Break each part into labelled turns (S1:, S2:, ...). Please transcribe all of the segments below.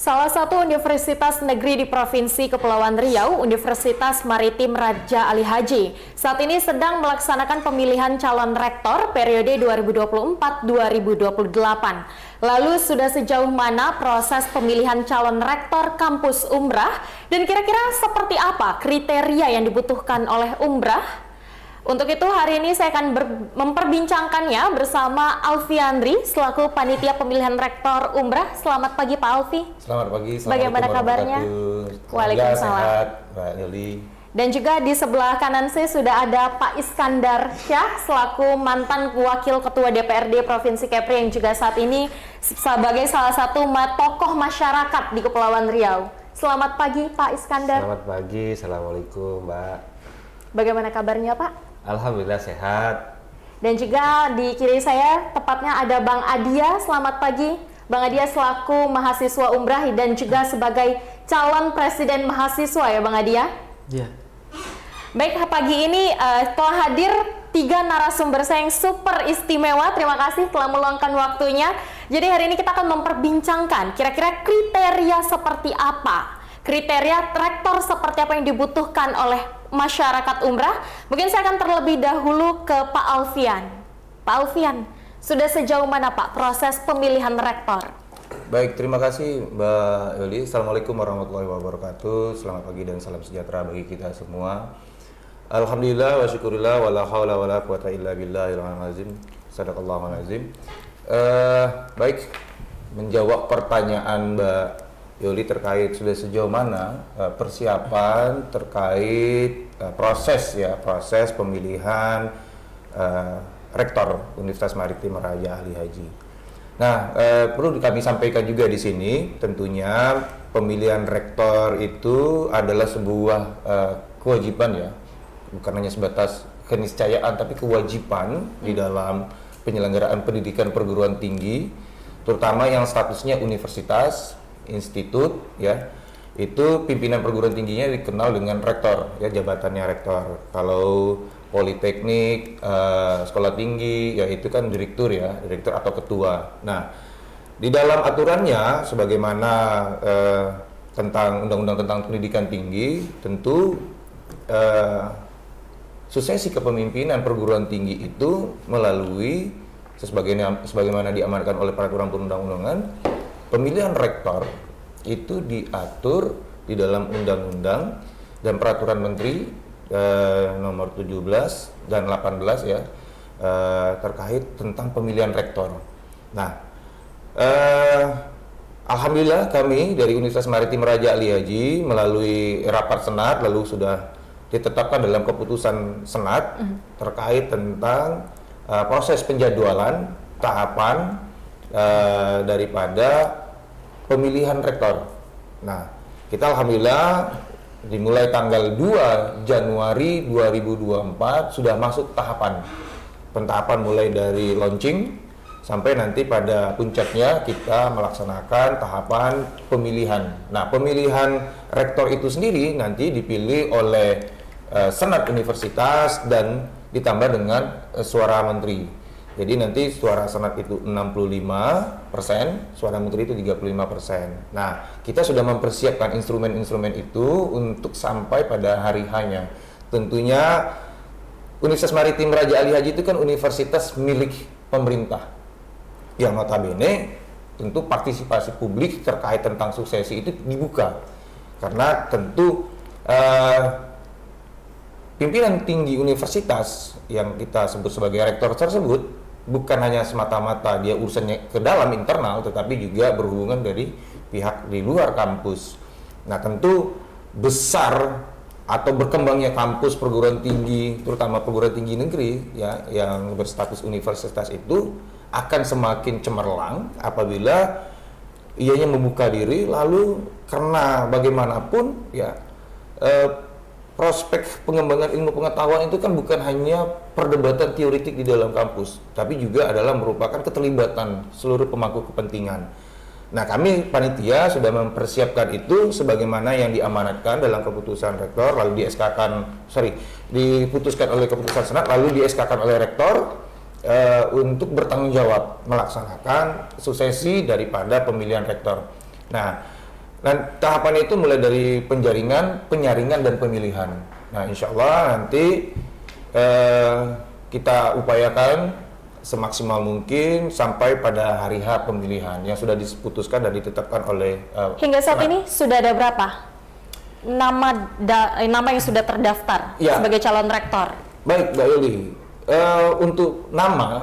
S1: Salah satu universitas negeri di Provinsi Kepulauan Riau, Universitas Maritim Raja Ali Haji, saat ini sedang melaksanakan pemilihan calon rektor periode 2024-2028. Lalu sudah sejauh mana proses pemilihan calon rektor kampus Umbrah dan kira-kira seperti apa kriteria yang dibutuhkan oleh Umbrah? Untuk itu hari ini saya akan memperbincangkannya bersama Alfi Andri selaku panitia pemilihan rektor Umbrah. Selamat pagi Pak Alfi.
S2: Selamat pagi.
S1: Bagaimana kabarnya? Waalaikumsalam.
S2: Sehat, Mbak Yuli.
S1: Dan juga di sebelah kanan saya sudah ada Pak Iskandar Syah selaku mantan wakil ketua DPRD Provinsi Kepri yang juga saat ini sebagai salah satu tokoh masyarakat di Kepulauan Riau. Selamat pagi Pak Iskandar.
S2: Selamat pagi. Assalamualaikum Mbak.
S1: Bagaimana kabarnya Pak?
S2: Alhamdulillah sehat.
S1: Dan juga di kiri saya tepatnya ada Bang Adia. Selamat pagi Bang Adia selaku mahasiswa Umbrah dan juga sebagai calon presiden mahasiswa ya Bang Adia.
S3: Iya.
S1: Baik, pagi ini telah hadir 3 narasumber saya yang super istimewa. Terima kasih telah meluangkan waktunya. Jadi hari ini kita akan memperbincangkan kira-kira kriteria seperti apa, kriteria rektor seperti apa yang dibutuhkan oleh masyarakat Umbrah. Mungkin saya akan terlebih dahulu ke Pak Alfian. Pak Alfian, sudah sejauh mana Pak proses pemilihan rektor?
S2: Baik, terima kasih Mbak Yuli. Assalamualaikum warahmatullahi wabarakatuh. Selamat pagi dan salam sejahtera bagi kita semua. Alhamdulillah wa syukurillah wa la hawla wa la quwata illa billahil azim. Sadaqallahul azim. Baik, menjawab pertanyaan Mbak Yuli terkait sudah sejauh mana persiapan terkait proses pemilihan rektor Universitas Maritim Raja Ali Haji. Nah, perlu kami sampaikan juga di sini, tentunya pemilihan rektor itu adalah sebuah kewajiban ya, bukan hanya sebatas keniscayaan, tapi kewajiban di dalam penyelenggaraan pendidikan perguruan tinggi, terutama yang statusnya universitas, institut ya, itu pimpinan perguruan tingginya dikenal dengan rektor ya, jabatannya rektor. Kalau politeknik, sekolah tinggi ya itu kan direktur ya, direktur atau ketua. Nah, di dalam aturannya sebagaimana tentang undang-undang tentang pendidikan tinggi, tentu suksesi kepemimpinan perguruan tinggi itu melalui sebagaimana diamankan oleh peraturan perundang-undangan. Pemilihan rektor itu diatur di dalam undang-undang dan peraturan menteri nomor 17 dan 18 ya, terkait tentang pemilihan rektor. Nah, alhamdulillah kami dari Universitas Maritim Raja Ali Haji melalui rapat senat lalu sudah ditetapkan dalam keputusan senat terkait tentang proses penjadwalan tahapan daripada pemilihan rektor. Nah, kita alhamdulillah dimulai tanggal 2 Januari 2024 sudah masuk tahapan Pentahapan mulai dari launching sampai nanti pada puncaknya kita melaksanakan tahapan pemilihan. Nah, pemilihan rektor itu sendiri nanti dipilih oleh Senat Universitas dan ditambah dengan suara menteri. Jadi nanti suara Senat itu 65%, suara menteri itu 35%. Nah, kita sudah mempersiapkan instrumen-instrumen itu untuk sampai pada hari H-nya. Tentunya Universitas Maritim Raja Ali Haji itu kan universitas milik pemerintah. Yang notabene tentu partisipasi publik terkait tentang suksesi itu dibuka. Karena tentu pimpinan tinggi universitas yang kita sebut sebagai rektor tersebut bukan hanya semata-mata dia urusannya ke dalam internal, tetapi juga berhubungan dari pihak di luar kampus. Nah, tentu besar atau berkembangnya kampus perguruan tinggi, terutama perguruan tinggi negeri ya yang berstatus universitas itu akan semakin cemerlang apabila ianya membuka diri, lalu karena bagaimanapun ya prospek pengembangan ilmu pengetahuan itu kan bukan hanya perdebatan teoretik di dalam kampus, tapi juga adalah merupakan keterlibatan seluruh pemangku kepentingan. Nah, kami panitia sudah mempersiapkan itu sebagaimana yang diamanatkan dalam keputusan rektor, lalu diputuskan oleh keputusan senat, lalu di SK-kan oleh rektor untuk bertanggung jawab melaksanakan suksesi daripada pemilihan rektor. Nah, tahapan itu mulai dari penjaringan, penyaringan, dan pemilihan. Nah, insya Allah nanti kita upayakan semaksimal mungkin sampai pada hari H pemilihan yang sudah diputuskan dan ditetapkan oleh
S1: hingga saat ini sudah ada berapa nama yang sudah terdaftar sebagai calon rektor? Baik,
S2: Mbak Yuli. Untuk nama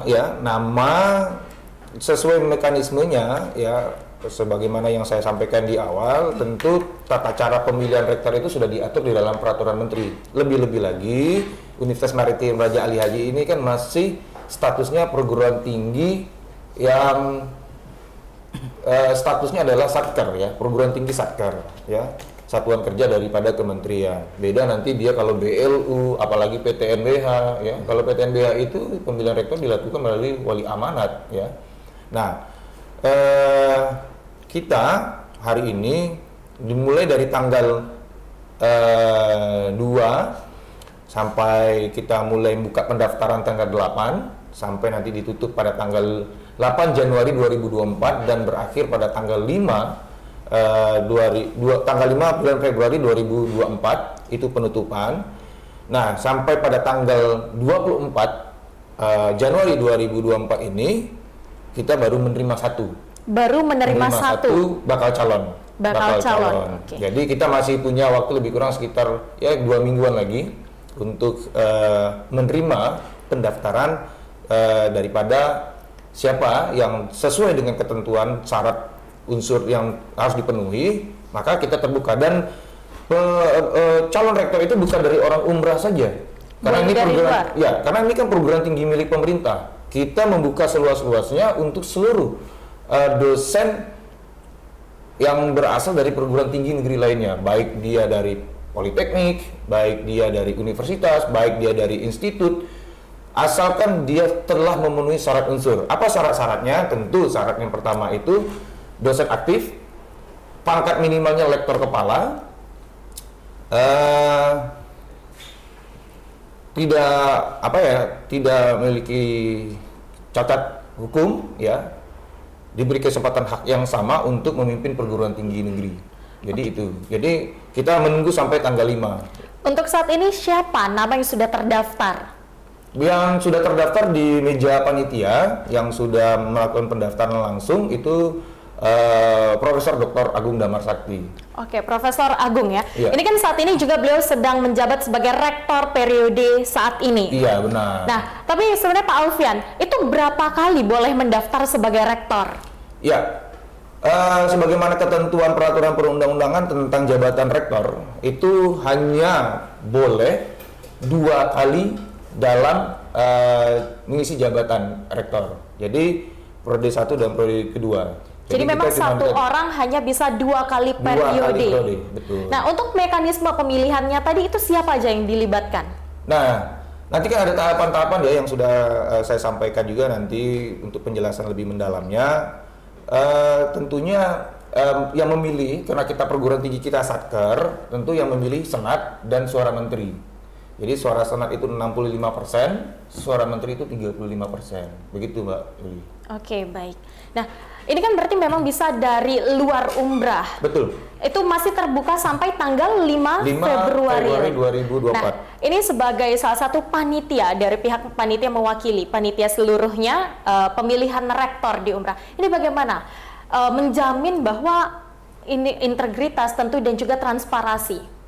S2: sesuai mekanismenya ya sebagaimana yang saya sampaikan di awal, tentu tata cara pemilihan rektor itu sudah diatur di dalam peraturan menteri. Lebih-lebih lagi Universitas Maritim Raja Ali Haji ini kan masih statusnya perguruan tinggi yang statusnya adalah satker ya, perguruan tinggi satker ya, satuan kerja daripada kementerian. Beda nanti dia kalau BLU, apalagi PTNBH ya. Kalau PTNBH itu pemilihan rektor dilakukan melalui wali amanat ya. Nah, kita hari ini dimulai dari tanggal 2 sampai kita mulai buka pendaftaran tanggal 8 sampai nanti ditutup pada tanggal 8 Januari 2024 dan berakhir pada tanggal 5 tanggal 5 bulan Februari 2024 itu penutupan. Nah, sampai pada tanggal 24 Januari 2024 ini kita baru menerima satu bakal calon. Okay. Jadi kita masih punya waktu lebih kurang sekitar 2 mingguan lagi untuk menerima pendaftaran daripada siapa yang sesuai dengan ketentuan syarat unsur yang harus dipenuhi, maka kita terbuka. Dan calon rektor itu bukan dari orang umrah saja, karena ini kan perguruan tinggi milik pemerintah. Kita membuka seluas-luasnya untuk seluruh dosen yang berasal dari perguruan tinggi negeri lainnya, baik dia dari politeknik, baik dia dari universitas, baik dia dari institut, asalkan dia telah memenuhi syarat unsur. Apa syarat-syaratnya? Tentu syarat yang pertama itu dosen aktif, pangkat minimalnya lektor kepala, tidak memiliki cacat hukum, ya, diberi kesempatan hak yang sama untuk memimpin perguruan tinggi negeri. Jadi itu. Jadi kita menunggu sampai tanggal 5.
S1: Untuk saat ini siapa nama yang sudah terdaftar?
S2: Yang sudah terdaftar di meja panitia yang sudah melakukan pendaftaran langsung itu Profesor Dr. Agung Damar Sakti.
S1: Oke, Profesor Agung ya. Ini kan saat ini juga beliau sedang menjabat sebagai rektor periode saat ini.
S2: Iya, benar.
S1: Nah, tapi sebenarnya Pak Alfian, itu berapa kali boleh mendaftar sebagai rektor?
S2: Iya. Sebagaimana ketentuan peraturan perundang-undangan tentang jabatan rektor, itu hanya boleh 2 kali dalam mengisi jabatan rektor. Jadi periode 1 dan periode kedua.
S1: Jadi memang satu orang hanya bisa 2 kali periode.
S2: Betul.
S1: Nah, untuk mekanisme pemilihannya tadi itu siapa aja yang dilibatkan?
S2: Nah, Nanti kan ada tahapan-tahapan ya yang sudah saya sampaikan juga nanti untuk penjelasan lebih mendalamnya. Tentunya yang memilih, karena kita perguruan tinggi kita Satker, tentu yang memilih Senat dan suara menteri. Jadi suara Senat itu 65%, suara menteri itu 35%. Begitu Mbak Yuli.
S1: Oke, baik. Nah, ini kan berarti memang bisa dari luar umrah.
S2: Betul.
S1: Itu masih terbuka sampai tanggal 5 Februari
S2: 2024.
S1: Nah, ini sebagai salah satu panitia dari pihak panitia mewakili panitia seluruhnya pemilihan rektor di umrah. Ini bagaimana menjamin bahwa ini integritas tentu dan juga transparansi?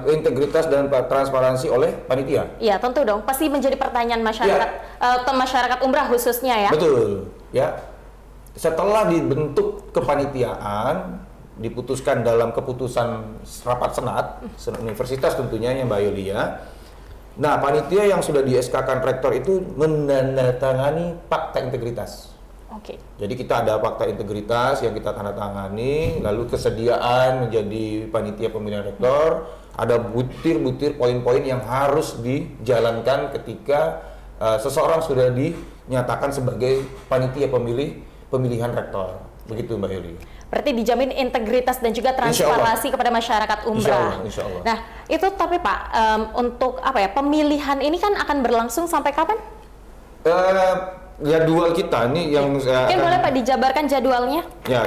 S2: Integritas dan transparansi oleh panitia.
S1: Iya, tentu dong. Pasti menjadi pertanyaan masyarakat, masyarakat umrah khususnya ya.
S2: Betul, ya. Setelah dibentuk kepanitiaan, diputuskan dalam keputusan rapat senat universitas tentunya yang Mbak Yulia. Nah, panitia yang sudah di SK-kan rektor itu menandatangani fakta integritas.
S1: Oke.
S2: Jadi kita ada fakta integritas yang kita tanda tangani, lalu kesediaan menjadi panitia pemilihan rektor, ada butir-butir poin-poin yang harus dijalankan ketika seseorang sudah dinyatakan sebagai panitia pemilihan rektor. Begitu Mbak Yuli.
S1: Berarti dijamin integritas dan juga transparansi kepada masyarakat umrah.
S2: Insya Allah.
S1: Nah, itu tapi Pak, untuk apa ya, pemilihan ini kan akan berlangsung sampai kapan?
S2: Jadwal kita nih yang
S1: mungkin boleh Pak dijabarkan jadwalnya?
S2: Ya,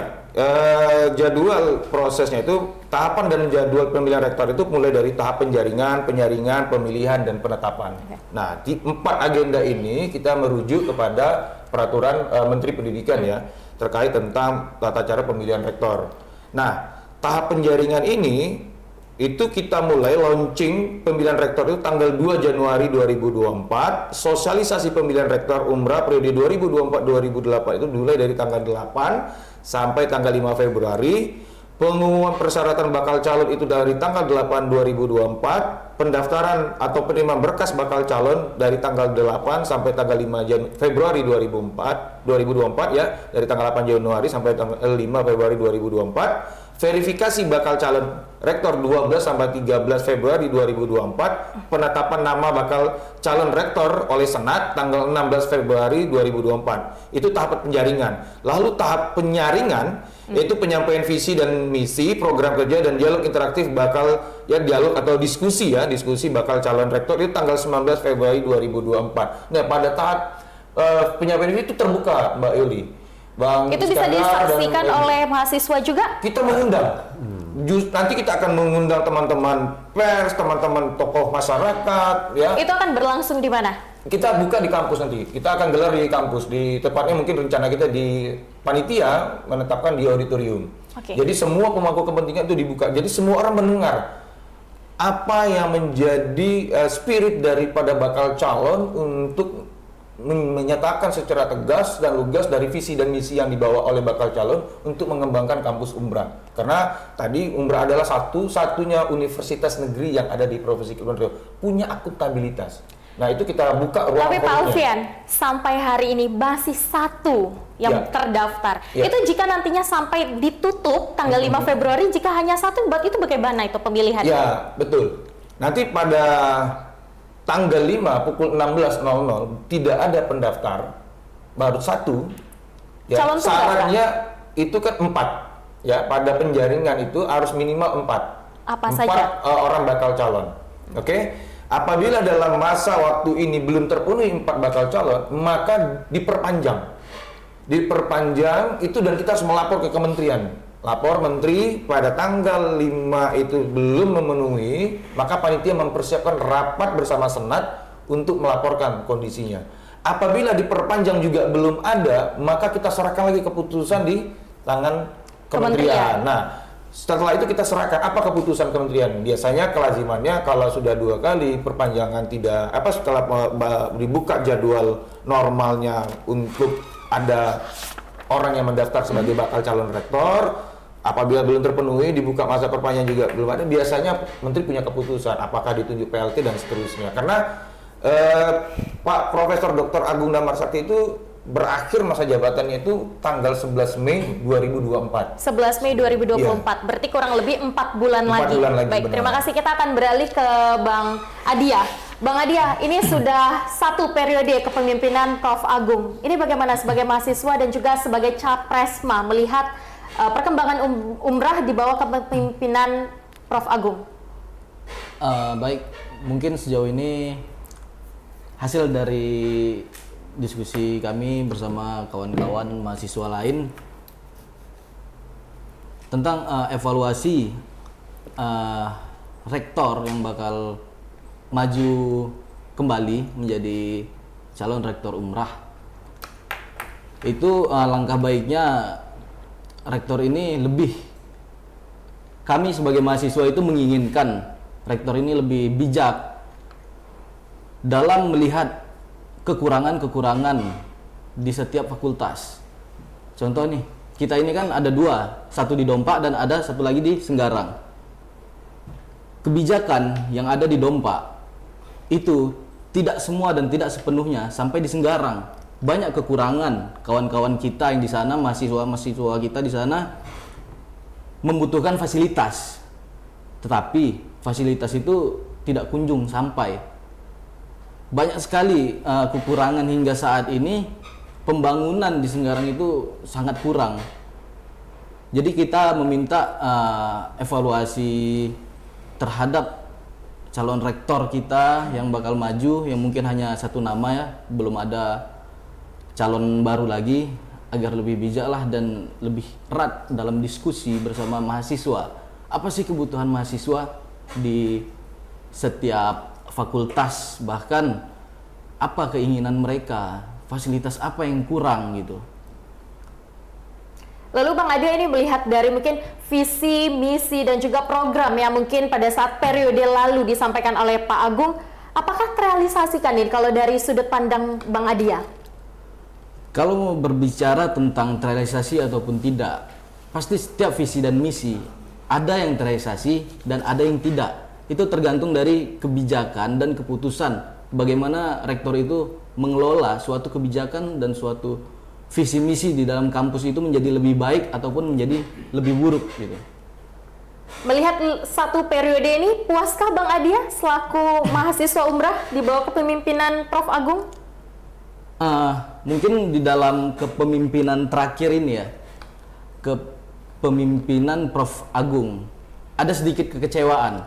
S2: jadwal prosesnya itu tahapan dan jadwal pemilihan rektor itu mulai dari tahap penjaringan, penyaringan, pemilihan dan penetapan. Nah, di 4 agenda ini kita merujuk kepada peraturan Menteri Pendidikan ya terkait tentang tata cara pemilihan rektor. Nah, tahap penjaringan ini itu kita mulai launching pemilihan rektor itu tanggal 2 Januari 2024, sosialisasi pemilihan rektor umrah periode 2024-2028 itu mulai dari tanggal 8 sampai tanggal 5 Februari, pengumuman persyaratan bakal calon itu dari tanggal 8 2024, pendaftaran atau penerimaan berkas bakal calon dari tanggal 8 sampai tanggal 5 Februari 2024 ya, dari tanggal 8 Januari sampai tanggal 5 Februari 2024. Verifikasi bakal calon rektor 12 sampai 13 Februari 2024, penetapan nama bakal calon rektor oleh Senat tanggal 16 Februari 2024. Itu tahap penjaringan. Lalu tahap penyaringan yaitu penyampaian visi dan misi, program kerja dan dialog interaktif bakal dialog atau diskusi bakal calon rektor itu tanggal 19 Februari 2024. Nah, pada tahap penyampaian visi itu terbuka Mbak Yuli. Bang
S1: itu bisa disaksikan oleh mahasiswa juga?
S2: Kita mengundang. Nanti kita akan mengundang teman-teman pers, teman-teman tokoh masyarakat, ya.
S1: Itu akan berlangsung di mana?
S2: Kita buka di kampus nanti. Kita akan gelar di kampus. Di tepatnya mungkin rencana kita di panitia menetapkan di auditorium. Jadi semua pemangku kepentingan itu dibuka. Jadi semua orang mendengar apa yang menjadi spirit daripada bakal calon untuk menyatakan secara tegas dan lugas dari visi dan misi yang dibawa oleh bakal calon untuk mengembangkan kampus umrah. Karena tadi umrah adalah satu-satunya universitas negeri yang ada di Provinsi Kepulauan Riau punya akuntabilitas. Nah, itu kita buka ruang.
S1: Tapi Pak Alfian, sampai hari ini masih 1 yang terdaftar. Itu jika nantinya sampai ditutup tanggal 5 Februari, jika hanya 1, itu bagaimana itu pemilihan?
S2: Ya, betul. Nanti pada tanggal 5 pukul 16.00 tidak ada pendaftar, baru 1. Ya, sarannya itu kan 4. Ya, pada penjaringan itu harus minimal 4.
S1: Apa
S2: 4
S1: saja?
S2: Orang bakal calon. Oke. Apabila dalam masa waktu ini belum terpenuhi 4 bakal calon, maka diperpanjang. Diperpanjang itu dan kita harus melapor ke kementerian. Lapor menteri pada tanggal 5 itu belum memenuhi, maka panitia mempersiapkan rapat bersama Senat untuk melaporkan kondisinya. Apabila diperpanjang juga belum ada, maka kita serahkan lagi keputusan di tangan kementerian. Nah, setelah itu kita serahkan apa keputusan kementerian. Biasanya kelazimannya kalau sudah 2 kali perpanjangan tidak setelah dibuka jadwal normalnya untuk ada orang yang mendaftar sebagai bakal calon rektor, apabila belum terpenuhi dibuka masa perpanjangan juga belum ada, biasanya menteri punya keputusan apakah ditunjuk PLT dan seterusnya. Karena Pak Profesor Dr. Agung Damar Sakti itu berakhir masa jabatannya itu tanggal 11 Mei 2024.
S1: 11 Mei 2024, berarti kurang lebih 4 bulan lagi.
S2: Bulan lagi.
S1: Baik,
S2: benar.
S1: terima kasih. Kita akan beralih ke Bang Adi ya. Bang Adia, ini sudah satu periode kepemimpinan Prof. Agung. Ini bagaimana sebagai mahasiswa dan juga sebagai Capresma melihat perkembangan umrah di bawah kepemimpinan Prof. Agung?
S3: Baik, mungkin sejauh ini hasil dari diskusi kami bersama kawan-kawan mahasiswa lain tentang evaluasi rektor yang bakal maju kembali menjadi calon rektor umrah. Itu langkah baiknya rektor ini kami sebagai mahasiswa itu menginginkan rektor ini lebih bijak dalam melihat kekurangan-kekurangan di setiap fakultas. Contoh nih, kita ini kan ada dua, satu di Dompa dan ada satu lagi di Senggarang. Kebijakan yang ada di Dompa itu tidak semua dan tidak sepenuhnya sampai di Senggarang. Banyak kekurangan kawan-kawan kita yang di sana, mahasiswa-mahasiswa kita di sana membutuhkan fasilitas. Tetapi fasilitas itu tidak kunjung sampai. Banyak sekali kekurangan hingga saat ini, pembangunan di Senggarang itu sangat kurang. Jadi kita meminta evaluasi terhadap calon rektor kita yang bakal maju, yang mungkin hanya satu nama ya, belum ada calon baru lagi, agar lebih bijak lah dan lebih erat dalam diskusi bersama mahasiswa. Apa sih kebutuhan mahasiswa di setiap fakultas, bahkan apa keinginan mereka, fasilitas apa yang kurang gitu.
S1: Lalu Bang Adia ini melihat dari mungkin visi, misi dan juga program yang mungkin pada saat periode lalu disampaikan oleh Pak Agung, apakah terrealisasikan ini kalau dari sudut pandang Bang Adia?
S3: Kalau mau berbicara tentang terrealisasi ataupun tidak, pasti setiap visi dan misi ada yang terrealisasi dan ada yang tidak. Itu tergantung dari kebijakan dan keputusan bagaimana rektor itu mengelola suatu kebijakan dan suatu visi misi di dalam kampus itu menjadi lebih baik ataupun menjadi lebih buruk gitu.
S1: Melihat satu periode ini, puaskah Bang Adia selaku mahasiswa umrah di bawah kepemimpinan Prof. Agung?
S3: Mungkin di dalam kepemimpinan terakhir ini ya, kepemimpinan Prof. Agung, ada sedikit kekecewaan.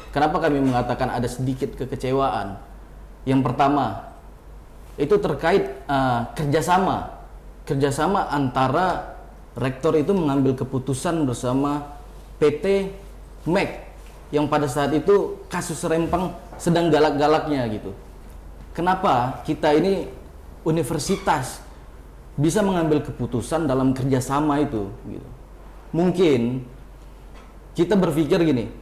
S3: Kenapa kami mengatakan ada sedikit kekecewaan? Yang pertama, itu terkait kerjasama antara rektor itu mengambil keputusan bersama PT MEK yang pada saat itu kasus Rempang sedang galak-galaknya gitu. Kenapa kita ini universitas bisa mengambil keputusan dalam kerjasama itu gitu. Mungkin kita berpikir gini,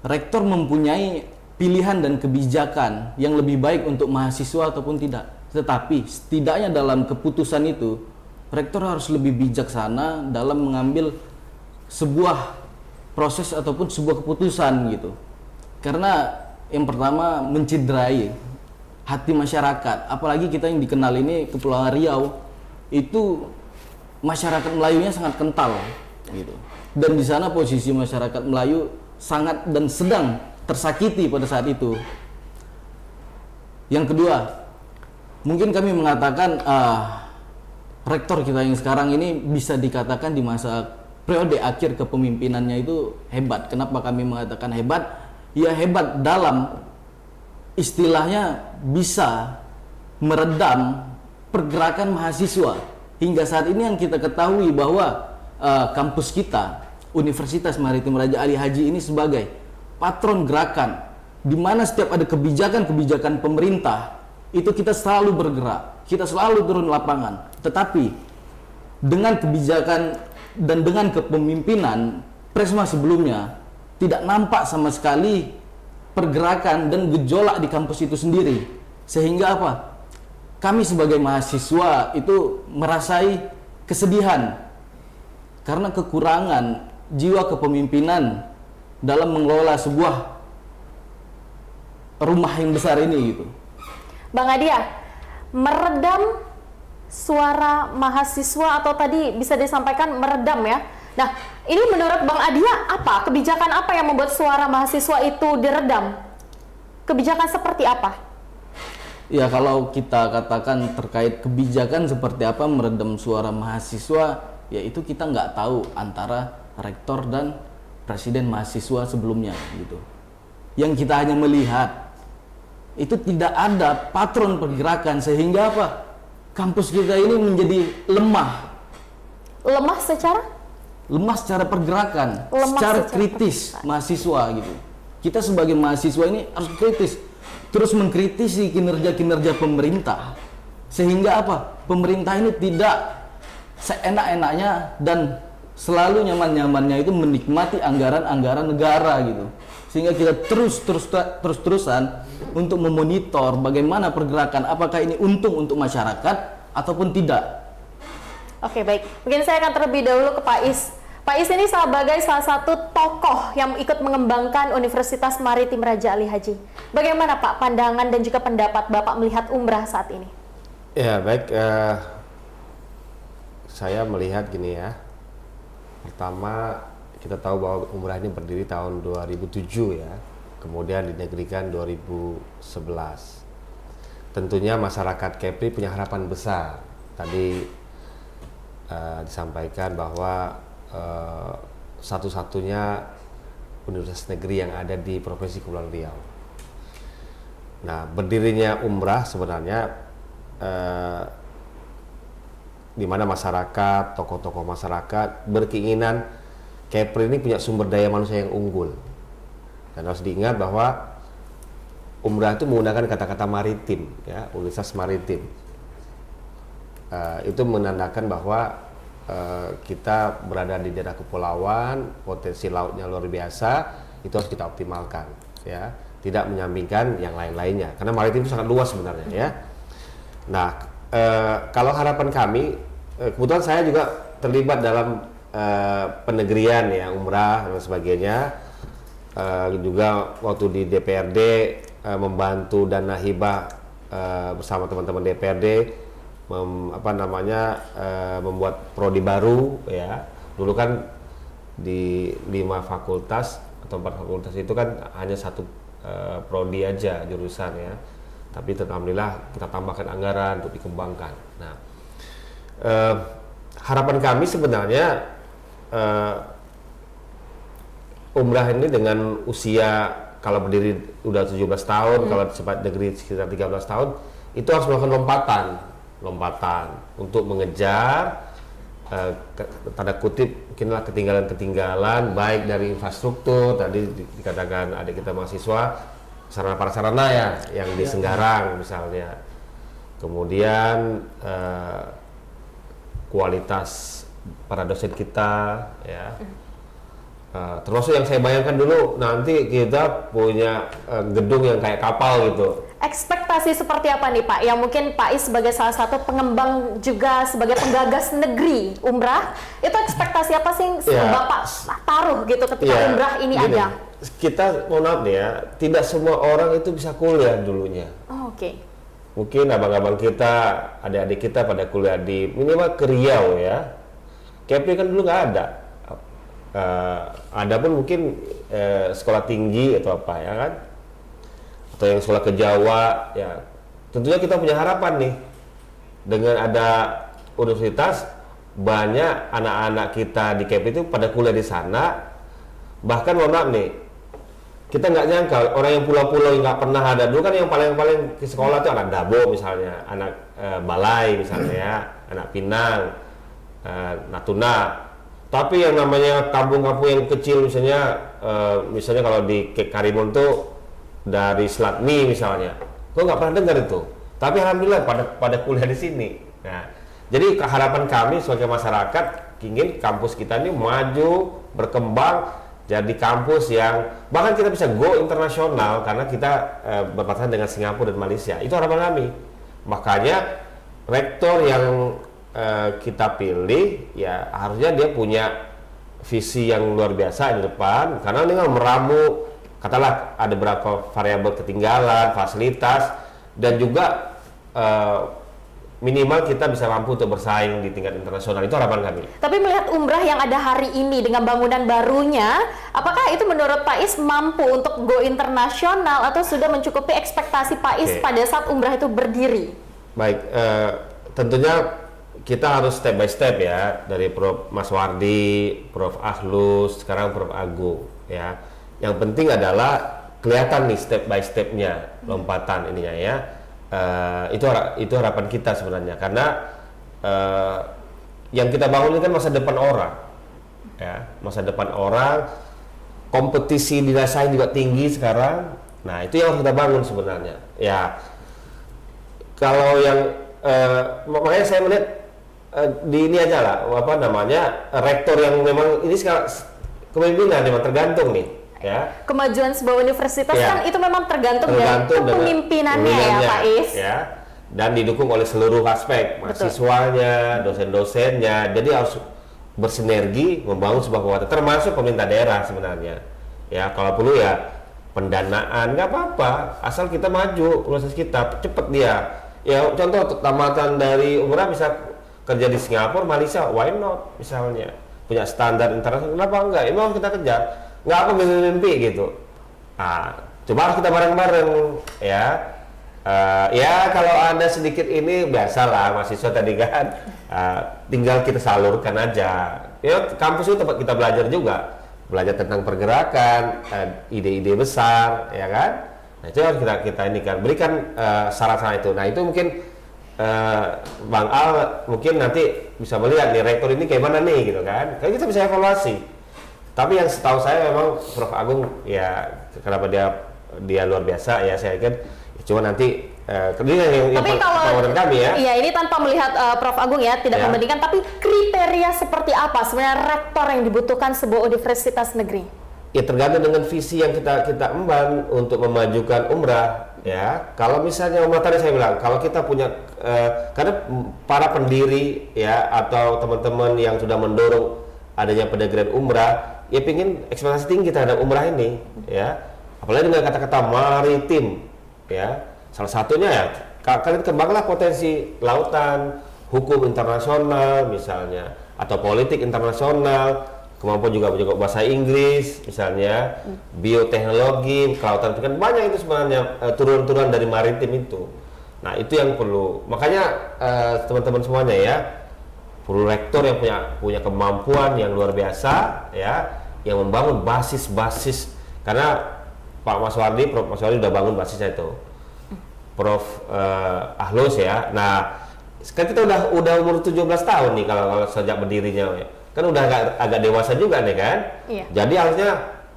S3: rektor mempunyai pilihan dan kebijakan yang lebih baik untuk mahasiswa ataupun tidak. Tetapi setidaknya dalam keputusan itu, rektor harus lebih bijaksana dalam mengambil sebuah proses ataupun sebuah keputusan gitu. Karena yang pertama mencederai hati masyarakat, apalagi kita yang dikenal ini Kepulauan Riau, itu masyarakat Melayunya sangat kental gitu. Dan di sana posisi masyarakat Melayu sangat dan sedang tersakiti pada saat itu. Yang kedua, mungkin kami mengatakan rektor kita yang sekarang ini bisa dikatakan di masa periode akhir kepemimpinannya itu hebat. Kenapa kami mengatakan hebat? Ya hebat dalam istilahnya bisa meredam pergerakan mahasiswa. Hingga saat ini yang kita ketahui bahwa kampus kita, Universitas Maritim Raja Ali Haji ini sebagai patron gerakan, di mana setiap ada kebijakan-kebijakan pemerintah, itu kita selalu bergerak, kita selalu turun lapangan. Tetapi dengan kebijakan dan dengan kepemimpinan Presma sebelumnya, tidak nampak sama sekali pergerakan dan gejolak di kampus itu sendiri. Sehingga apa? Kami sebagai mahasiswa itu merasai kesedihan karena kekurangan jiwa kepemimpinan dalam mengelola sebuah rumah yang besar ini gitu.
S1: Bang Adia, meredam suara mahasiswa atau tadi bisa disampaikan meredam ya. Nah, ini menurut Bang Adia apa? Kebijakan apa yang membuat suara mahasiswa itu diredam? kebijakan seperti apa?
S3: Ya, kalau kita katakan terkait kebijakan seperti apa meredam suara mahasiswa, ya itu kita nggak tahu antara rektor dan presiden mahasiswa sebelumnya gitu. Yang kita hanya melihat itu tidak ada patron pergerakan, sehingga apa? Kampus kita ini menjadi lemah secara pergerakan, secara kritis mahasiswa gitu. Kita sebagai mahasiswa ini harus kritis, terus mengkritisi kinerja pemerintah, sehingga apa? Pemerintah ini tidak seenak-enaknya dan selalu nyaman-nyamannya itu menikmati anggaran-anggaran negara gitu. Sehingga kita terus-terusan untuk memonitor bagaimana pergerakan, apakah ini untung untuk masyarakat ataupun tidak.
S1: Oke, baik. Mungkin saya akan terlebih dahulu ke Pak Is. Pak Is ini sebagai salah satu tokoh yang ikut mengembangkan Universitas Maritim Raja Ali Haji. Bagaimana Pak pandangan dan juga pendapat Bapak melihat umrah saat ini?
S4: Ya, baik. Saya melihat gini ya. Pertama, kita tahu bahwa umrah ini berdiri tahun 2007 ya. Kemudian dinegerikan 2011. Tentunya masyarakat Kepri punya harapan besar. Tadi disampaikan bahwa satu-satunya universitas negeri yang ada di Provinsi Kepulauan Riau. Nah, berdirinya umrah sebenarnya di mana masyarakat, tokoh-tokoh masyarakat berkeinginan Kepri ini punya sumber daya manusia yang unggul. Dan harus diingat bahwa umrah itu menggunakan kata-kata maritim, ya, Universitas Maritim. Itu menandakan bahwa kita berada di daerah kepulauan, potensi lautnya luar biasa, itu harus kita optimalkan, ya, tidak menyampingkan yang lain-lainnya, karena maritim itu sangat luas sebenarnya, ya. Nah, kalau harapan kami, kebetulan saya juga terlibat dalam penegrian ya, umrah dan sebagainya, juga waktu di DPRD membantu dana hibah bersama teman-teman DPRD. Membuat prodi baru ya. Dulu kan di 5 fakultas atau 4 fakultas itu kan hanya satu prodi aja jurusan ya. Tapi alhamdulillah kita tambahkan anggaran untuk dikembangkan. Nah, harapan kami sebenarnya umrah ini dengan usia kalau berdiri udah 17 tahun, kalau sempat negeri sekitar 13 tahun, itu harus melakukan lompatan untuk mengejar tanda kutip mungkinlah ketinggalan baik dari infrastruktur, tadi dikatakan adik kita mahasiswa sarana prasarana ya yang di Senggarang misalnya, kemudian kualitas para dosen kita ya, termasuk yang saya bayangkan dulu nanti kita punya gedung yang kayak kapal gitu.
S1: Ekspektasi seperti apa nih Pak? Yang mungkin Pak Is sebagai salah satu pengembang juga sebagai penggagas negeri umrah, itu ekspektasi apa sih yang Bapak taruh gitu ketika umrah ini
S4: gini,
S1: ada?
S4: Kita mohon maaf nih ya, tidak semua orang itu bisa kuliah dulunya.
S1: Oh, oke.
S4: Mungkin abang-abang kita, adik-adik kita pada kuliah di minimal ke Riau ya. Kepri kan dulu nggak ada. Ada pun mungkin sekolah tinggi atau apa ya kan, atau yang sekolah ke Jawa ya. Tentunya kita punya harapan nih dengan ada universitas, banyak anak-anak kita di Kepri itu pada kuliah di sana. Bahkan mohon maaf nih, kita nggak nyangka orang yang pulau-pulau yang nggak pernah ada dulu kan, yang paling ke sekolah itu anak Dabo misalnya, anak Balai misalnya ya, anak Pinang, Natuna. Tapi yang namanya kampung-kampung yang kecil misalnya kalau di Karimun tuh dari Selatni misalnya, gue nggak pernah dengar itu. Tapi alhamdulillah pada kuliah di sini. Nah, jadi harapan kami sebagai masyarakat ingin kampus kita ini maju, berkembang, jadi kampus yang bahkan kita bisa go internasional karena kita berbatasan dengan Singapura dan Malaysia. Itu harapan kami. Makanya rektor yang kita pilih ya harusnya dia punya visi yang luar biasa di depan, karena dengan meramu katakanlah ada beberapa variabel ketinggalan, fasilitas, dan juga minimal kita bisa mampu untuk bersaing di tingkat internasional, itu harapan kami.
S1: Tapi melihat umrah yang ada hari ini dengan bangunan barunya, apakah itu menurut Pak Is mampu untuk go internasional atau sudah mencukupi ekspektasi Pak Is pada saat umrah itu berdiri?
S4: Baik, tentunya kita harus step by step ya, dari Prof. Mas Wardi, Prof. Ahlus, sekarang Prof. Agung ya. Yang penting adalah kelihatan nih step by stepnya, lompatan ininya ya. Itu harapan kita sebenarnya, karena yang kita bangun ini kan masa depan orang ya, masa depan orang, kompetisi dirasain juga tinggi sekarang. Nah itu yang harus kita bangun sebenarnya ya. Kalau yang makanya saya melihat di ini aja lah, apa namanya, rektor yang memang ini sekarang kepemimpinan memang tergantung nih ya.
S1: Kemajuan sebuah universitas
S4: Ya.
S1: kan itu memang tergantung dari kepemimpinannya ya Pak Is.
S4: Ya. Dan didukung oleh seluruh aspek, mahasiswanya, dosen-dosennya. Jadi harus bersinergi membangun sebuah kekuatan, termasuk pemerintah daerah sebenarnya. Ya, kalau perlu ya pendanaan nggak apa-apa, asal kita maju proses kita cepet dia. Ya contoh tamatan dari umrah bisa kerja di Singapura, Malaysia, why not misalnya, punya standar internasional, kenapa enggak? Ini harus kita kejar. Nggak apa mimpi gitu. Nah, coba harus kita bareng-bareng ya. Ya kalau ada sedikit ini biasalah mahasiswa tadi kan, tinggal kita salurkan aja. Ya kampus itu tempat kita belajar juga, belajar tentang pergerakan, ide-ide besar, ya kan. Nah itu harus kita ini kan berikan saran-saran itu. Nah itu mungkin Bang Al mungkin nanti bisa melihat nih rektor ini kayak mana nih gitu kan. Kayak kita bisa evaluasi. Tapi yang setahu saya memang Prof. Agung ya, kenapa dia luar biasa ya, saya yakin cuma nanti yang
S1: tapi kalau
S4: kami ya.
S1: Iya, ini tanpa melihat Prof. Agung ya, tidak membandingkan, tapi kriteria seperti apa sebenarnya rektor yang dibutuhkan sebuah universitas negeri?
S4: Ya tergantung dengan visi yang kita emban untuk memajukan umrah ya. Kalau misalnya umrah tadi saya bilang, kalau kita punya karena para pendiri ya atau teman-teman yang sudah mendorong adanya pendegradasi umrah, ya pingin ekspektasi tinggi terhadap umrah ini ya, apalagi dengan kata-kata maritim ya, salah satunya ya kalian kembanglah potensi lautan, hukum internasional misalnya, atau politik internasional, kemampuan juga bahasa Inggris misalnya, bioteknologi, kelautan, kan banyak itu sebenarnya turunan-turunan dari maritim itu. Nah itu yang perlu, makanya teman-teman semuanya ya, perlu rektor yang punya kemampuan yang luar biasa ya, yang membangun basis-basis, karena Pak Mas Wardi, Prof. Mas Wardi udah bangun basisnya itu, Prof. Ahlus ya. Nah kan kita udah umur 17 tahun nih kalau sejak berdirinya ya. Kan udah agak dewasa juga nih kan.
S1: Iya.
S4: Jadi harusnya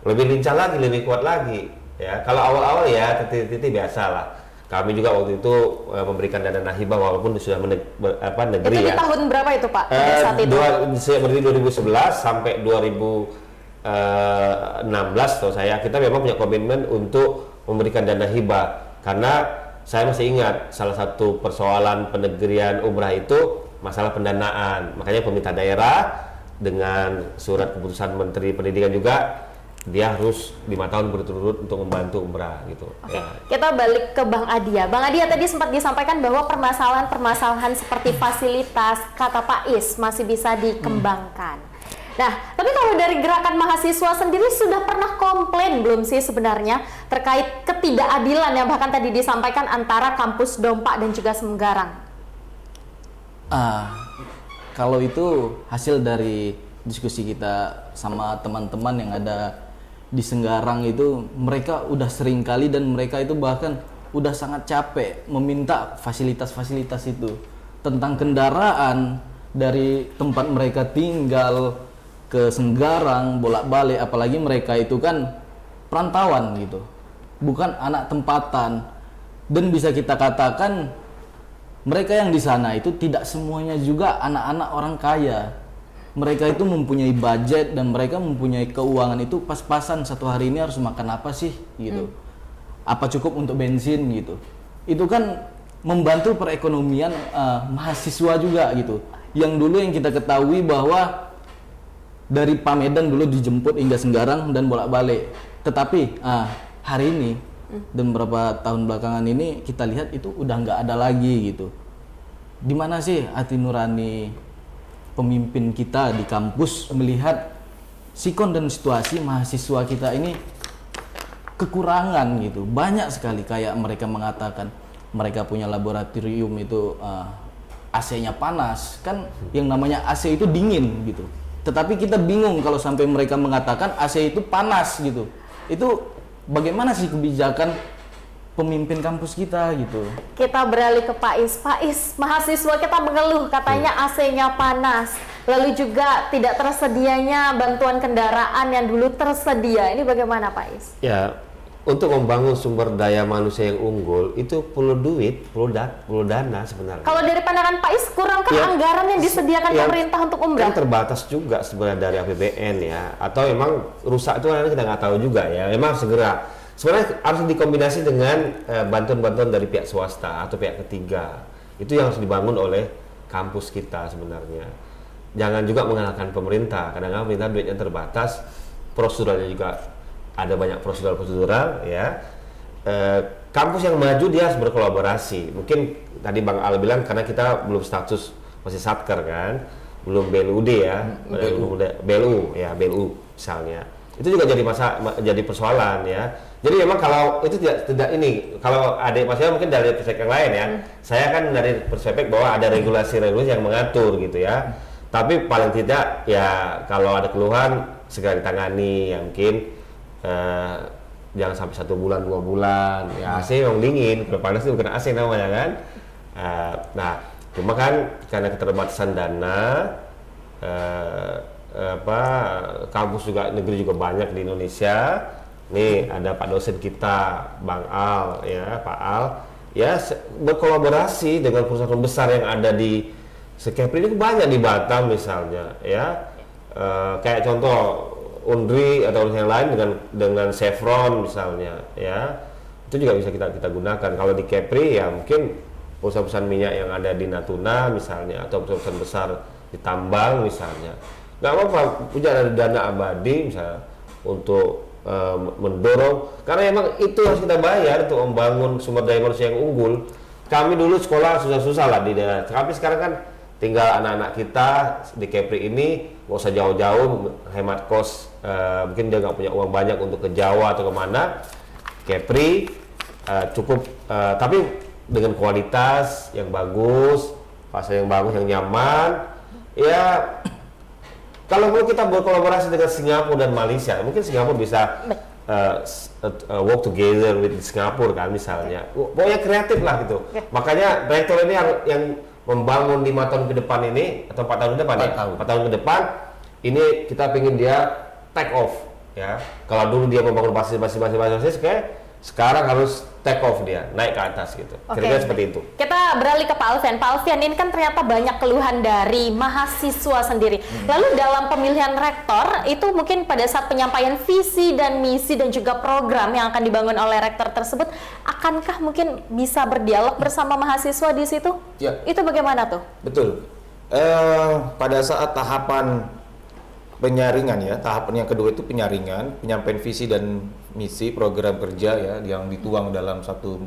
S4: lebih lincah lagi, lebih kuat lagi ya. Kalau awal-awal ya titik-titik biasa lah. Kami juga waktu itu memberikan dana nahibah walaupun sudah negeri
S1: Itu
S4: ya.
S1: di tahun berapa itu Pak? Pada saat itu?
S4: Saya berdiri 2011 sampai 2016 atau saya, kita memang punya komitmen untuk memberikan dana hibah, karena saya masih ingat salah satu persoalan penegrian umrah itu masalah pendanaan. Makanya pemerintah daerah dengan surat keputusan Menteri Pendidikan juga, dia harus 5 tahun berturut-turut untuk membantu umrah gitu.
S1: Oke,
S4: Ya.
S1: kita balik ke Bang Adia. Bang Adia tadi sempat disampaikan bahwa permasalahan-permasalahan seperti fasilitas, kata Pak Is, masih bisa dikembangkan. Nah, tapi kalau dari gerakan mahasiswa sendiri sudah pernah komplain belum sih sebenarnya terkait ketidakadilan yang bahkan tadi disampaikan antara kampus Dompak dan juga Semgarang?
S3: Kalau itu hasil dari diskusi kita sama teman-teman yang ada di Senggarang itu, mereka udah sering kali dan mereka itu bahkan udah sangat capek meminta fasilitas-fasilitas itu, tentang kendaraan dari tempat mereka tinggal ke Senggarang bolak-balik, apalagi mereka itu kan perantauan gitu, bukan anak tempatan, dan bisa kita katakan mereka yang di sana itu tidak semuanya juga anak-anak orang kaya. Mereka itu mempunyai budget dan mereka mempunyai keuangan itu pas-pasan, satu hari ini harus makan apa sih gitu, apa cukup untuk bensin gitu. Itu kan membantu perekonomian mahasiswa juga gitu, yang dulu yang kita ketahui bahwa dari Pamedan dulu dijemput hingga Senggarang dan bolak-balik, tetapi hari ini dan beberapa tahun belakangan ini kita lihat itu udah nggak ada lagi gitu. di mana sih hati nurani pemimpin kita di kampus melihat sikon dan situasi mahasiswa kita ini kekurangan gitu. Banyak sekali kayak mereka mengatakan mereka punya laboratorium itu AC-nya panas, kan yang namanya AC itu dingin gitu. Tetapi kita bingung kalau sampai mereka mengatakan AC itu panas gitu. Itu bagaimana sih kebijakan pemimpin kampus kita gitu?
S1: Kita beralih ke Pais. Pais, mahasiswa kita mengeluh katanya AC-nya panas. Lalu juga tidak tersedianya bantuan kendaraan yang dulu tersedia. Ini bagaimana Pais?
S4: Ya, untuk membangun sumber daya manusia yang unggul itu perlu duit, perlu dana sebenarnya.
S1: Kalau dari pandangan Pais, kurangkah
S4: Ya,
S1: anggaran yang disediakan pemerintah untuk umrah?
S4: Kan terbatas juga sebenarnya dari APBN ya, atau memang rusak itu kita nggak tahu juga ya. Memang segera sebenarnya harus dikombinasi dengan bantuan-bantuan dari pihak swasta atau pihak ketiga. Itu yang harus dibangun oleh kampus kita sebenarnya. Jangan juga mengandalkan pemerintah. Kadang-kadang pemerintah duitnya terbatas, prosedurnya juga ada banyak prosedural ya. Kampus yang maju dia harus berkolaborasi. Mungkin tadi Bang Al bilang karena kita belum status masih satker kan, belum BLUD ya, BLU ya, BLU misalnya. Itu juga jadi persoalan ya. Jadi memang kalau itu tidak ini, kalau adik maksudnya mungkin dari perspektif yang lain ya. Saya kan dari perspektif bahwa ada regulasi-regulasi yang mengatur gitu ya. Tapi paling tidak ya kalau ada keluhan segera ditangani ya, mungkin jangan sampai 1 bulan 2 bulan ya. AC memang dingin, kalau panas itu bukan AC namanya kan. Nah cuma kan karena keterbatasan dana, kampus juga negeri juga banyak di Indonesia. Nih ada Pak dosen kita Bang Al ya, Pak Al ya, berkolaborasi dengan perusahaan besar yang ada di Sekepri ini banyak di Batam misalnya ya. Kayak contoh Undri atau yang lain dengan Chevron misalnya ya, itu juga bisa kita gunakan. Kalau di Kepri ya mungkin perusahaan-perusahaan minyak yang ada di Natuna misalnya, atau perusahaan besar di tambang misalnya, nggak apa-apa punya ada dana abadi misalnya untuk mendorong, karena emang itu harus kita bayar untuk membangun sumber daya manusia yang unggul. Kami dulu sekolah susah-susah lah di daerah, tapi sekarang kan tinggal anak-anak kita di Kepri ini nggak usah jauh-jauh, hemat kos. Mungkin dia nggak punya uang banyak untuk ke Jawa atau kemana, Kepri cukup, tapi dengan kualitas yang bagus, fase yang bagus, yang nyaman ya. Kalau kita berkolaborasi dengan Singapura dan Malaysia, mungkin Singapura bisa work together with Singapura kan misalnya. Pokoknya kreatif lah gitu. Makanya rektor ini yang membangun 5 tahun ke depan ini, atau 4 tahun ke depan 4 tahun ke depan ini kita pengen dia take off ya. Kalau dulu dia membangun basis kayak sekarang harus take off, dia naik ke atas gitu. Kira-kira seperti itu.
S1: Kita beralih ke Pak Alfian. Pak Alfian, ini kan ternyata banyak keluhan dari mahasiswa sendiri. Lalu dalam pemilihan rektor itu mungkin pada saat penyampaian visi dan misi dan juga program yang akan dibangun oleh rektor tersebut, akankah mungkin bisa berdialog bersama mahasiswa di situ?
S2: Ya.
S1: Itu bagaimana tuh?
S2: Betul. Pada saat tahapan penyaringan ya, tahapan yang kedua itu penyaringan, penyampaian visi dan misi program kerja ya, yang dituang dalam satu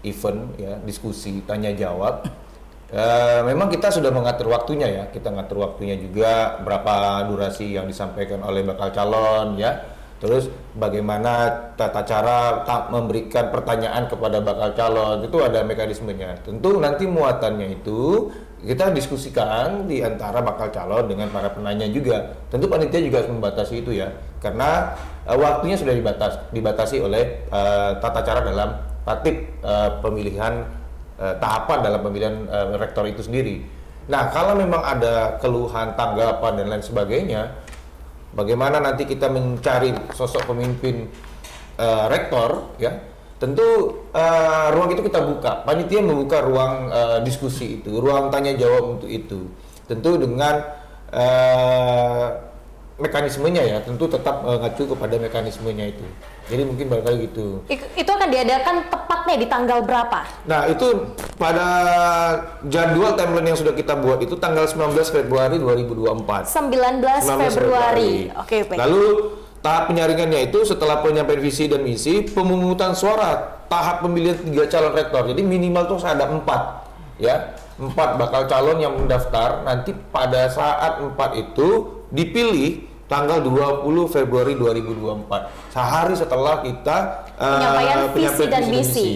S2: event ya, diskusi tanya jawab. Memang kita sudah mengatur waktunya ya, kita ngatur waktunya juga, berapa durasi yang disampaikan oleh bakal calon ya, terus bagaimana tata cara memberikan pertanyaan kepada bakal calon, itu ada mekanismenya. Tentu nanti muatannya itu kita diskusikan di antara bakal calon dengan para penanya juga. Tentu panitia juga harus membatasi itu ya, karena waktunya sudah dibatasi oleh tata cara dalam tatip pemilihan tahapan dalam pemilihan rektor itu sendiri. Nah, kalau memang ada keluhan, tanggapan dan lain sebagainya, bagaimana nanti kita mencari sosok pemimpin rektor ya. Tentu ruang itu kita buka, panitia membuka ruang diskusi itu, ruang tanya jawab untuk itu. Tentu dengan mekanismenya ya, tentu tetap mengacu kepada mekanismenya itu. Jadi mungkin barangkali gitu.
S1: Itu akan diadakan tepatnya di tanggal berapa?
S2: Nah, itu pada jadwal timeline yang sudah kita buat itu tanggal 19 Februari 2024.
S1: 19 Februari. Oke, baik.
S2: Lalu tahap penyaringannya itu setelah penyampaian visi dan misi, pemungutan suara tahap pemilihan 3 calon rektor. Jadi minimal tuh ada 4 ya. 4 bakal calon yang mendaftar nanti pada saat 4 itu dipilih tanggal 20 Februari 2024, sehari setelah kita
S1: Penyampaian visi dan misi.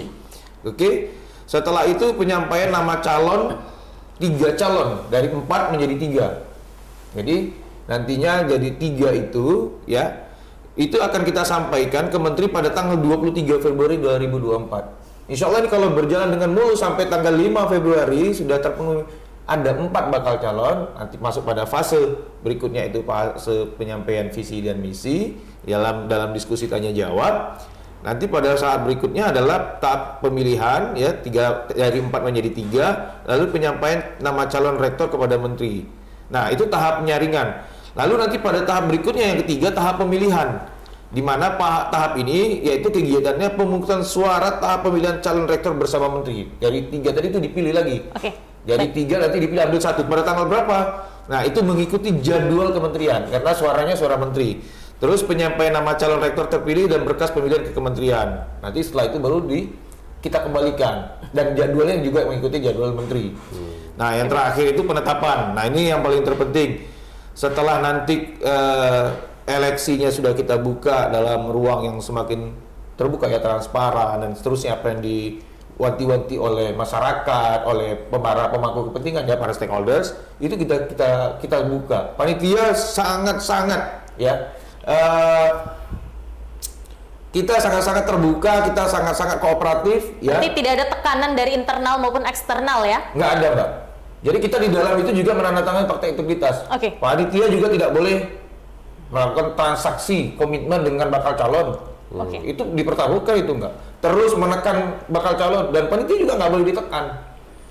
S2: Oke, setelah itu penyampaian nama calon, 3 calon dari 4 menjadi 3. Jadi nantinya jadi 3 itu ya, itu akan kita sampaikan ke Menteri pada tanggal 23 Februari 2024. Insya Allah ini kalau berjalan dengan mulus sampai tanggal 5 Februari sudah terpenuhi, ada 4 bakal calon, nanti masuk pada fase berikutnya itu fase penyampaian visi dan misi dalam diskusi tanya jawab. Nanti pada saat berikutnya adalah tahap pemilihan ya, 3 dari 4 menjadi 3, lalu penyampaian nama calon rektor kepada menteri. Nah, itu tahap penyaringan. Lalu nanti pada tahap berikutnya yang ketiga tahap pemilihan, di mana tahap ini yaitu kegiatannya pemungutan suara tahap pemilihan calon rektor bersama menteri. Dari 3 tadi itu dipilih lagi.
S1: Oke.
S2: Jadi 3 nanti dipilih ambil 1 pada tanggal berapa? Nah, itu mengikuti jadwal kementerian karena suaranya suara menteri. Terus penyampaian nama calon rektor terpilih dan berkas pemilihan ke kementerian. Nanti setelah itu baru kita kembalikan dan jadwalnya juga mengikuti jadwal menteri. Nah, yang terakhir itu penetapan. Nah, ini yang paling terpenting. Setelah nanti eleksinya sudah kita buka dalam ruang yang semakin terbuka ya, transparan dan seterusnya, apa yang diwanti-wanti oleh masyarakat, oleh pemangku kepentingan ya, para stakeholders, itu kita buka. Panitia sangat ya, kita sangat-sangat terbuka, kita sangat-sangat kooperatif ya.
S1: Berarti tidak ada tekanan dari internal maupun eksternal ya?
S2: Nggak ada, Mbak. Jadi kita di dalam itu juga menandatangani fakta integritas.
S1: Oke.
S2: Panitia juga tidak boleh melakukan transaksi komitmen dengan bakal calon.
S1: Oke.
S2: Itu dipertaruhkan, itu enggak. Terus menekan bakal calon dan panitia juga nggak boleh ditekan.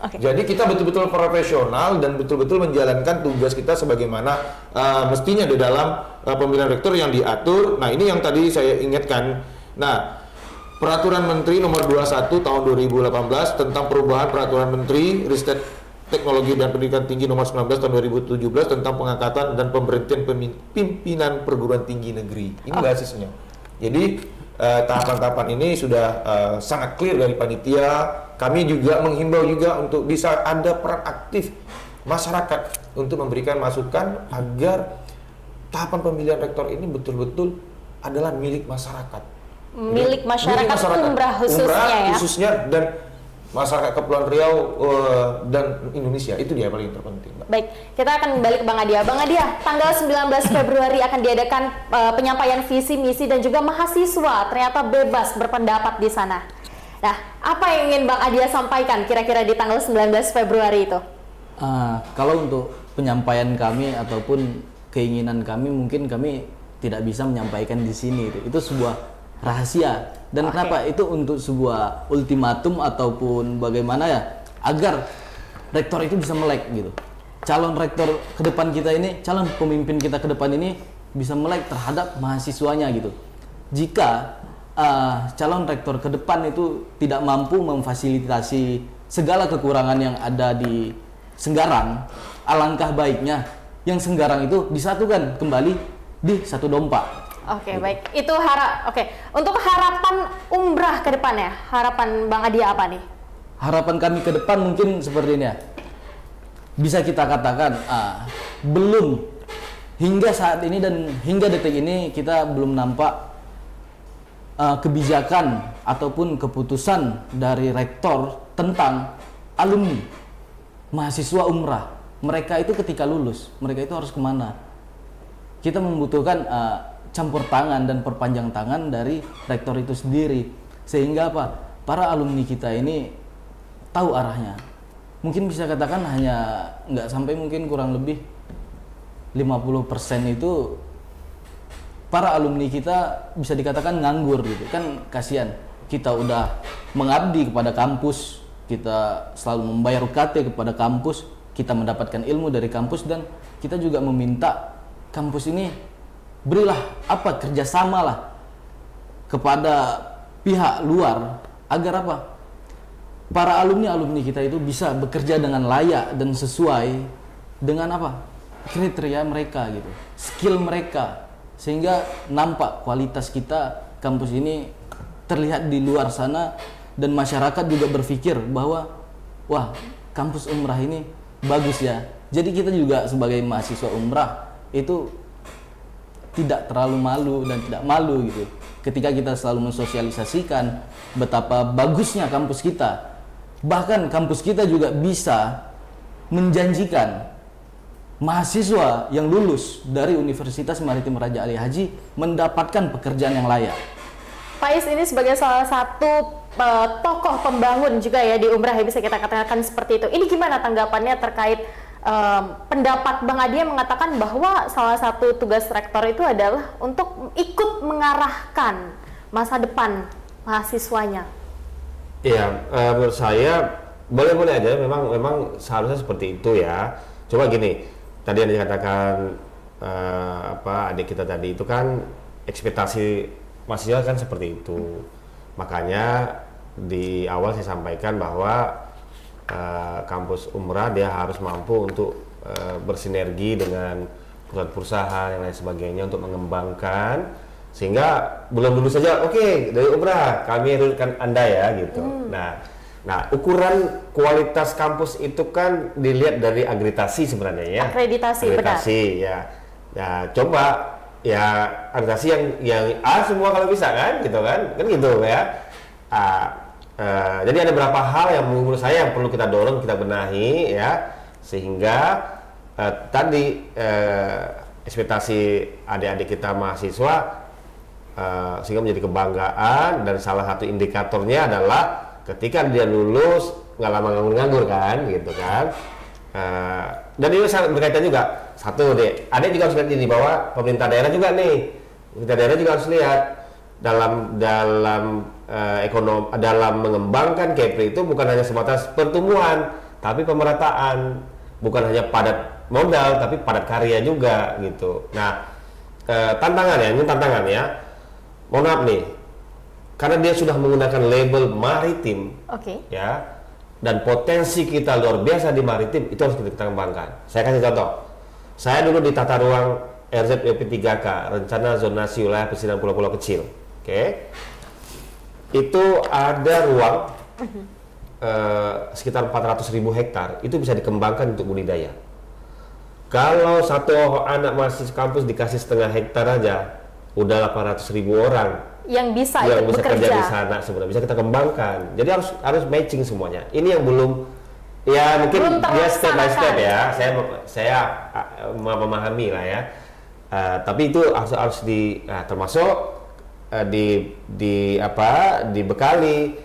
S1: Oke.
S2: Jadi kita betul-betul profesional dan betul-betul menjalankan tugas kita sebagaimana mestinya di dalam pemilihan rektor yang diatur. Nah, ini yang tadi saya ingatkan. Nah, Peraturan Menteri Nomor 21 Tahun 2018 tentang perubahan Peraturan Menteri Ristek Teknologi dan Pendidikan Tinggi Nomor 19 Tahun 2017 tentang pengangkatan dan pemberhentian pimpinan perguruan tinggi negeri. Ini basisnya. Jadi tahapan-tahapan ini sudah sangat clear dari panitia. Kami juga menghimbau juga untuk bisa ada peran aktif masyarakat untuk memberikan masukan agar tahapan pemilihan rektor ini betul-betul adalah milik masyarakat.
S1: Milik masyarakat umrah khususnya ya.
S2: Dan masyarakat Kepulauan Riau dan Indonesia, itu dia paling terpenting, Mbak.
S1: Baik, kita akan kembali ke Bang Adia. Bang Adia, tanggal 19 Februari akan diadakan penyampaian visi, misi dan juga mahasiswa ternyata bebas berpendapat di sana. Nah, apa yang ingin Bang Adia sampaikan kira-kira di tanggal 19 Februari itu?
S3: Kalau untuk penyampaian kami ataupun keinginan kami, mungkin kami tidak bisa menyampaikan di sini. Itu sebuah rahasia. Dan kenapa itu untuk sebuah ultimatum ataupun bagaimana ya, agar rektor itu bisa melek gitu. Calon rektor ke depan kita ini, calon pemimpin kita ke depan ini bisa melek terhadap mahasiswanya gitu. Jika calon rektor ke depan itu tidak mampu memfasilitasi segala kekurangan yang ada di Senggarang, alangkah baiknya yang Senggarang itu disatukan kembali di satu dompa.
S1: Oke, baik. Itu untuk harapan umrah ke depannya, harapan Bang Adia apa nih?
S3: Harapan kami ke depan mungkin seperti ini ya. Bisa kita katakan belum hingga saat ini dan hingga detik ini kita belum nampak kebijakan ataupun keputusan dari rektor tentang alumni mahasiswa umrah. Mereka itu ketika lulus, mereka itu harus kemana? Kita membutuhkan campur tangan dan perpanjang tangan dari rektor itu sendiri, sehingga para alumni kita ini tahu arahnya. Mungkin bisa katakan hanya nggak sampai, mungkin kurang lebih 50% itu para alumni kita bisa dikatakan nganggur gitu kan. Kasihan, kita udah mengabdi kepada kampus, kita selalu membayar UKT kepada kampus, kita mendapatkan ilmu dari kampus, dan kita juga meminta kampus ini berilah kerjasama lah kepada pihak luar agar para alumni kita itu bisa bekerja dengan layak dan sesuai dengan kriteria mereka gitu, skill mereka, sehingga nampak kualitas kita kampus ini terlihat di luar sana dan masyarakat juga berpikir bahwa wah, kampus umrah ini bagus ya. Jadi kita juga sebagai mahasiswa umrah itu tidak terlalu malu dan tidak malu gitu ketika kita selalu mensosialisasikan betapa bagusnya kampus kita. Bahkan kampus kita juga bisa menjanjikan mahasiswa yang lulus dari Universitas Maritim Raja Ali Haji mendapatkan pekerjaan yang layak.
S1: Pak Is ini sebagai salah satu tokoh pembangun juga ya di Umrah ya, bisa kita katakan seperti itu. Ini gimana tanggapannya terkait pendapat Bang Adi yang mengatakan bahwa salah satu tugas rektor itu adalah untuk ikut mengarahkan masa depan mahasiswanya?
S4: Iya, menurut saya boleh-boleh aja, memang seharusnya seperti itu ya. Coba gini, tadi yang dikatakan adik kita tadi itu kan ekspektasi mahasiswa kan seperti itu. Makanya di awal saya sampaikan bahwa kampus umrah dia harus mampu untuk bersinergi dengan perusahaan-perusahaan yang lain sebagainya untuk mengembangkan, sehingga belum lulus saja oke, dari umrah kami rekrutkan Anda ya gitu. Nah, ukuran kualitas kampus itu kan dilihat dari akreditasi sebenarnya ya.
S1: Akreditasi, benar.
S4: Ya. Ya, coba ya akreditasi yang semua kalau bisa kan gitu kan gitu ya. Jadi ada beberapa hal yang menurut saya yang perlu kita dorong, kita benahi ya, sehingga tadi ekspektasi adik-adik kita mahasiswa sehingga menjadi kebanggaan, dan salah satu indikatornya adalah ketika dia lulus nggak lama nganggur kan gitu kan. Dan ini sangat berkaitan juga, satu deh, adik juga harus lihat ini bahwa pemerintah daerah juga harus lihat dalam ekonomi, dalam mengembangkan Kepri itu bukan hanya sebatas pertumbuhan, tapi pemerataan, bukan hanya padat modal, tapi padat karya juga gitu. Nah, ini tantangan ya. Mohon maaf nih, karena dia sudah menggunakan label maritim, ya, dan potensi kita luar biasa di maritim, itu harus kita kembangkan. Saya kasih contoh. Saya dulu di tata ruang RZWP 3K, Rencana Zonasi Wilayah Pesisir Pulau-Pulau Kecil. Oke. Itu ada ruang sekitar 400.000 hektar, itu bisa dikembangkan untuk budidaya. Kalau satu anak mahasiswa kampus dikasih setengah hektar aja, udah 800.000 orang
S1: yang bisa
S4: kerja di sana sebenarnya, bisa kita kembangkan. Jadi harus matching semuanya. Ini yang belum, ya mungkin dia step by step ya. Saya memahami lah ya. Tapi itu harus termasuk dibekali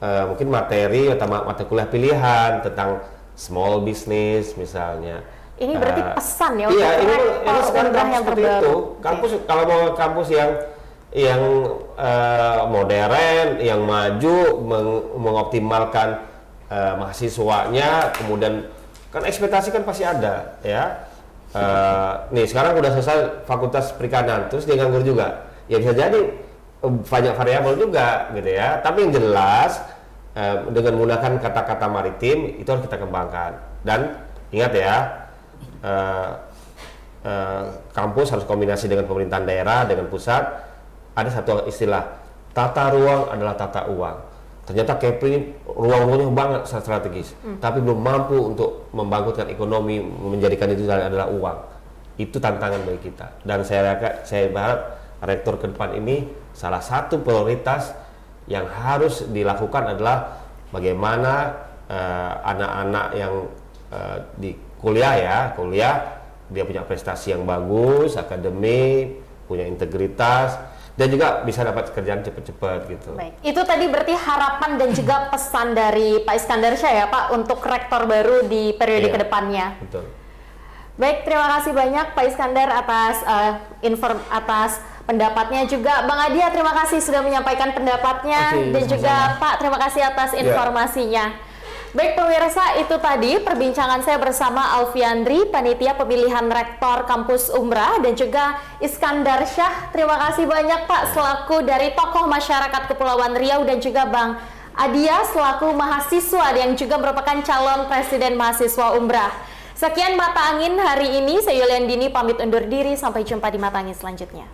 S4: mungkin materi atau mata kuliah pilihan tentang small business misalnya.
S1: Ini berarti pesan ya
S4: untuk
S1: rektor
S4: sekarang
S1: umrah yang terbaru.
S4: Kampus kalau mau kampus yang modern, yang maju, mengoptimalkan mahasiswanya, kemudian kan ekspektasi kan pasti ada ya. Nih sekarang udah selesai fakultas perikanan, terus dia nganggur juga, ya bisa jadi banyak variabel juga gitu ya. Tapi yang jelas dengan menggunakan kata-kata maritim itu harus kita kembangkan. Dan ingat ya, kampus harus kombinasi dengan pemerintahan daerah, dengan pusat. Ada satu istilah, tata ruang adalah tata uang. Ternyata Kepri ini ruang-ruangnya banget strategis, tapi belum mampu untuk membangkitkan ekonomi, menjadikan itu adalah uang. Itu tantangan bagi kita. Dan saya berharap rektor ke depan ini salah satu prioritas yang harus dilakukan adalah bagaimana anak-anak yang di kuliah dia punya prestasi yang bagus, akademik, punya integritas, dan juga bisa dapat kerjaan cepat-cepat gitu.
S1: Baik, itu tadi berarti harapan dan juga pesan dari Pak Iskandar Syah ya Pak untuk rektor baru di periode kedepannya.
S4: Betul.
S1: Baik, terima kasih banyak Pak Iskandar atas pendapatnya, juga Bang Adia terima kasih sudah menyampaikan pendapatnya, dan sama-sama. Juga Pak terima kasih atas informasinya. Baik pemirsa, itu tadi perbincangan saya bersama Alfiandri, panitia pemilihan rektor kampus Umrah, dan juga Iskandar Syah. Terima kasih banyak Pak selaku dari tokoh masyarakat Kepulauan Riau, dan juga Bang Adia selaku mahasiswa yang juga merupakan calon presiden mahasiswa Umrah. Sekian Mata Angin hari ini, saya Yuliandini pamit undur diri, sampai jumpa di Mata Angin selanjutnya.